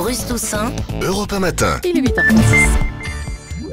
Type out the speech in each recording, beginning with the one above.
Bruce Toussaint, Europe 1 Matin. Il est 8h26.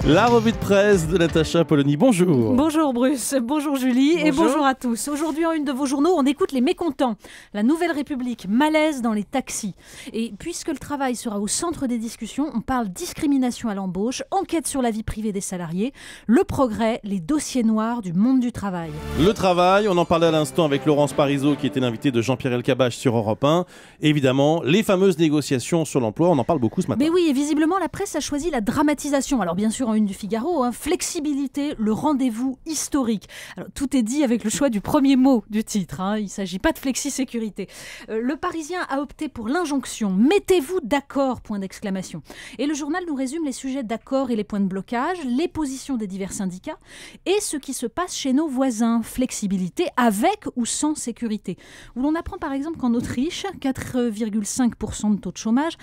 La revue de presse de Natacha Polony. Bonjour. Bonjour Bruce, bonjour Julie et bonjour à tous. Aujourd'hui en une de vos journaux, on écoute les mécontents. La Nouvelle République, malaise dans les taxis. Et puisque le travail sera au centre des discussions, on parle discrimination à l'embauche, enquête sur la vie privée des salariés, le progrès, les dossiers noirs du monde du travail. Le travail, on en parlait à l'instant avec Laurence Parisot qui était l'invitée de Jean-Pierre Elkabbach sur Europe 1. Évidemment, les fameuses négociations sur l'emploi, on en parle beaucoup ce matin. Mais oui, et visiblement la presse a choisi la dramatisation. Alors bien sûr en une du Figaro, flexibilité, le rendez-vous historique. Alors, tout est dit avec le choix du premier mot du titre. Il ne s'agit pas de flexi-sécurité. Le Parisien a opté pour l'injonction. Mettez-vous d'accord, point d'exclamation. Et le journal nous résume les sujets d'accord et les points de blocage, les positions des divers syndicats et ce qui se passe chez nos voisins. Flexibilité avec ou sans sécurité. Où l'on apprend par exemple qu'en Autriche, 4,5% de taux de chômage,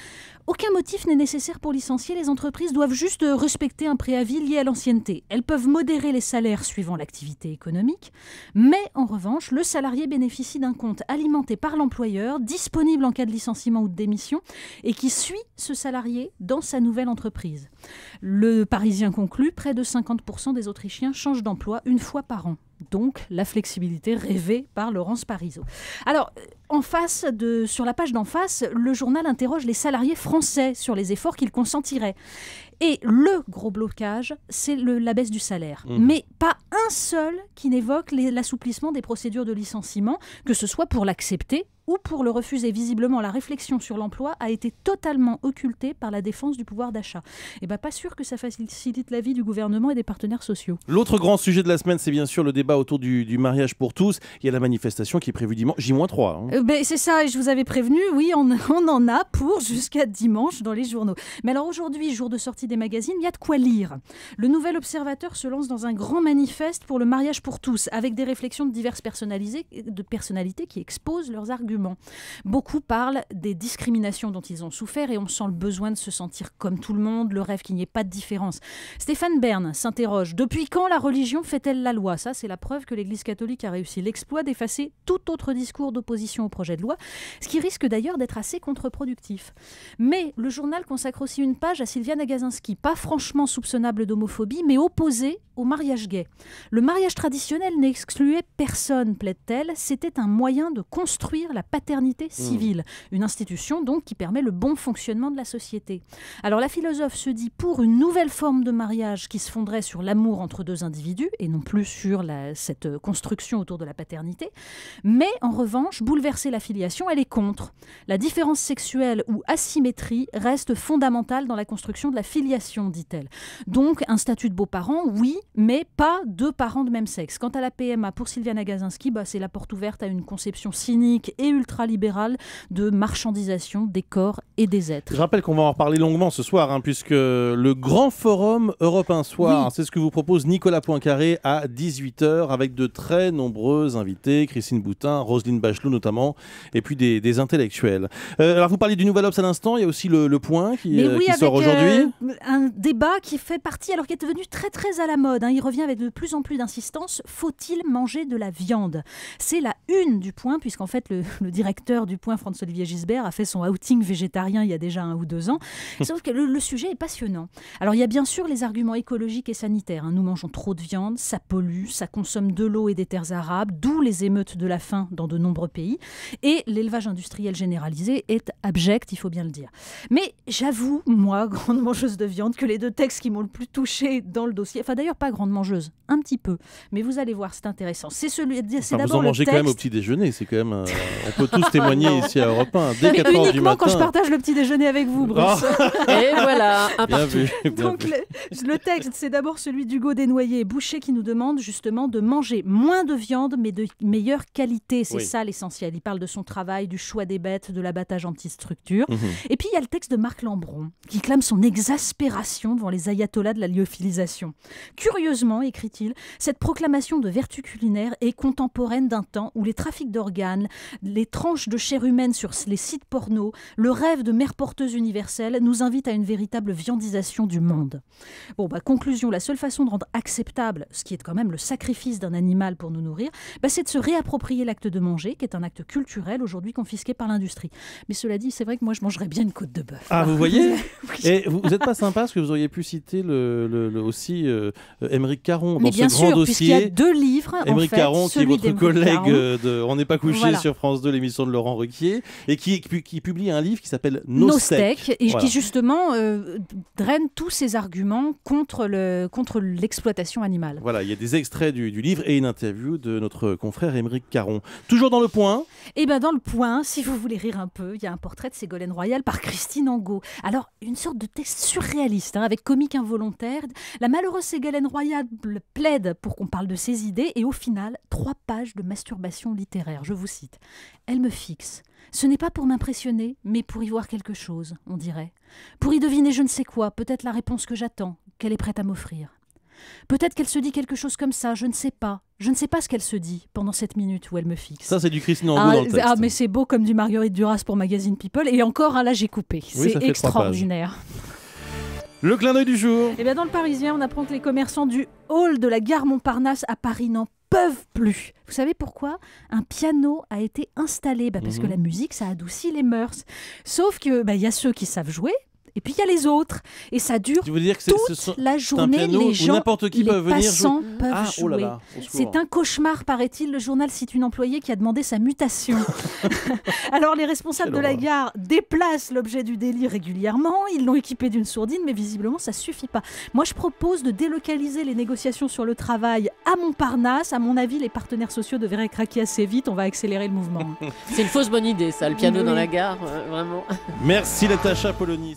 aucun motif n'est nécessaire pour licencier. Les entreprises doivent juste respecter un préavis lié à l'ancienneté. Elles peuvent modérer les salaires suivant l'activité économique, mais en revanche, le salarié bénéficie d'un compte alimenté par l'employeur, disponible en cas de licenciement ou de démission, et qui suit ce salarié dans sa nouvelle entreprise. Le Parisien conclut, près de 50% des Autrichiens changent d'emploi une fois par an. Donc, la flexibilité rêvée par Laurence Parisot. Alors, sur la page d'en face, le journal interroge les salariés français sur les efforts qu'ils consentiraient. Et le gros blocage, c'est la baisse du salaire. Mais pas un seul qui n'évoque l'assouplissement des procédures de licenciement, que ce soit pour l'accepter ou pour le refuser. Visiblement, la réflexion sur l'emploi a été totalement occultée par la défense du pouvoir d'achat. Et pas sûr que ça facilite la vie du gouvernement et des partenaires sociaux. L'autre grand sujet de la semaine, c'est bien sûr le débat autour du mariage pour tous. Il y a la manifestation qui est prévue dimanche, J-3. C'est ça, et je vous avais prévenu, oui, on en a pour jusqu'à dimanche dans les journaux. Mais alors aujourd'hui, jour de sortie des magazines, il y a de quoi lire. Le Nouvel Observateur se lance dans un grand manifeste pour le mariage pour tous, avec des réflexions de diverses personnalités qui exposent leurs arguments. Beaucoup parlent des discriminations dont ils ont souffert et on sent le besoin de se sentir comme tout le monde, le rêve qu'il n'y ait pas de différence. Stéphane Bern s'interroge. Depuis quand la religion fait-elle la loi ? Ça, c'est la preuve que l'Église catholique a réussi l'exploit d'effacer tout autre discours d'opposition au projet de loi, ce qui risque d'ailleurs d'être assez contre-productif. Mais le journal consacre aussi une page à Sylviane Agacinski, pas franchement soupçonnable d'homophobie, mais opposée au mariage gay. Le mariage traditionnel n'excluait personne, plaide-t-elle, c'était un moyen de construire la paternité civile, une institution donc qui permet le bon fonctionnement de la société. Alors la philosophe se dit pour une nouvelle forme de mariage qui se fonderait sur l'amour entre deux individus et non plus sur cette construction autour de la paternité, mais en revanche, bouleverser la filiation, elle est contre. La différence sexuelle ou asymétrie reste fondamentale dans la construction de la filiation, dit-elle. Donc un statut de beau-parent, oui, mais pas deux parents de même sexe. Quant à la PMA, pour Sylviane Agacinski, c'est la porte ouverte à une conception cynique et ultralibérale de marchandisation des corps et des êtres. Je rappelle qu'on va en reparler longuement ce soir, puisque le grand forum Europe 1 Soir, c'est ce que vous propose Nicolas Poincaré à 18h, avec de très nombreux invités, Christine Boutin, Roselyne Bachelot notamment, et puis des intellectuels. Alors vous parliez du Nouvel Obs à l'instant, il y a aussi le Point qui sort aujourd'hui. Un débat qui fait partie, alors qui est devenu très très à la mode, il revient avec de plus en plus d'insistance. Faut-il manger de la viande ? C'est la une du Point, puisqu'en fait le directeur du Point, François-Olivier Gisbert, a fait son outing végétarien il y a déjà 1 ou 2 ans. Sauf que le sujet est passionnant. Alors il y a bien sûr les arguments écologiques et sanitaires. Nous mangeons trop de viande, ça pollue, ça consomme de l'eau et des terres arables, d'où les émeutes de la faim dans de nombreux pays. Et l'élevage industriel généralisé est abject, il faut bien le dire. Mais j'avoue, moi, grande mangeuse de viande, que les 2 textes qui m'ont le plus touchée dans le dossier, d'ailleurs pas grande mangeuse, un petit peu, mais vous allez voir, c'est intéressant. Vous en mangez quand même au petit déjeuner, c'est quand même. On peut tous témoigner ici à Europe 1 dès 4h du matin. Uniquement quand je partage le petit déjeuner avec vous, Bruce. Et voilà, un partout. Donc le texte, c'est d'abord celui d'Hugo Desnoyers, boucher, qui nous demande justement de manger moins de viande, mais de meilleure qualité. C'est ça l'essentiel. Il parle de son travail, du choix des bêtes, de l'abattage en petites structures. Et puis il y a le texte de Marc Lambron, qui clame son exaspération devant les ayatollahs de la lyophilisation. Curieusement, écrit-il, cette proclamation de vertu culinaire est contemporaine d'un temps où les trafics d'organes, les tranches de chair humaine sur les sites porno, le rêve de mère porteuse universelle nous invitent à une véritable viandisation du monde. Bon, conclusion, la seule façon de rendre acceptable ce qui est quand même le sacrifice d'un animal pour nous nourrir, c'est de se réapproprier l'acte de manger, qui est un acte culturel aujourd'hui confisqué par l'industrie. Mais cela dit, c'est vrai que moi je mangerais bien une côte de bœuf. Ah, vous voyez Oui. Et vous n'êtes pas sympa parce que vous auriez pu citer aussi Émeric Caron Mais dans bien ce grand sûr, puisqu'il y dossier. a 2 livres. Émeric Caron, qui est votre collègue de On n'est pas couché Voilà. sur France 2, l'émission de Laurent Ruquier, et qui publie un livre qui s'appelle Nos steaks. Et Voilà. qui justement draine tous ces arguments contre l'exploitation animale. Voilà, il y a des extraits du livre et une interview de notre confrère Émeric Caron. Toujours dans Le Point. Et bien dans Le Point, si vous voulez rire un peu, il y a un portrait de Ségolène Royal par Christine Angot. Alors, une sorte de texte surréaliste, avec comique involontaire. La malheureuse Ségolène Royal plaide pour qu'on parle de ses idées et au final, 3 pages de masturbation littéraire. Je vous cite. « Elle me fixe. Ce n'est pas pour m'impressionner, mais pour y voir quelque chose, on dirait. Pour y deviner je ne sais quoi, peut-être la réponse que j'attends, qu'elle est prête à m'offrir. Peut-être qu'elle se dit quelque chose comme ça, je ne sais pas. Je ne sais pas ce qu'elle se dit pendant cette minute où elle me fixe. » Ça, c'est du Christine Angot dans le texte. Mais c'est beau comme du Marguerite Duras pour Magazine People. Et encore, là, j'ai coupé. Oui, c'est extraordinaire. Le clin d'œil du jour. Et bien, dans Le Parisien, on apprend que les commerçants du hall de la gare Montparnasse à Paris n'en peuvent plus. Vous savez pourquoi ? Un piano a été installé. Parce que la musique, ça adoucit les mœurs. Sauf que y a ceux qui savent jouer. Et puis il y a les autres. Et ça dure Tu veux dire que toute la journée. piano Les où gens, n'importe qui les peut venir passants jouer. peuvent Ah, jouer. oh là là, au secours. C'est un cauchemar, paraît-il. Le journal cite une employée qui a demandé sa mutation. Alors les responsables Quelle de la horreur. gare déplacent l'objet du délit régulièrement. Ils l'ont équipé d'une sourdine, mais visiblement ça suffit pas. Moi je propose de délocaliser les négociations sur le travail à Montparnasse. À mon avis, les partenaires sociaux devraient craquer assez vite. On va accélérer le mouvement. C'est une fausse bonne idée, ça, le piano Oui. dans la gare, vraiment. Merci Natacha Polony.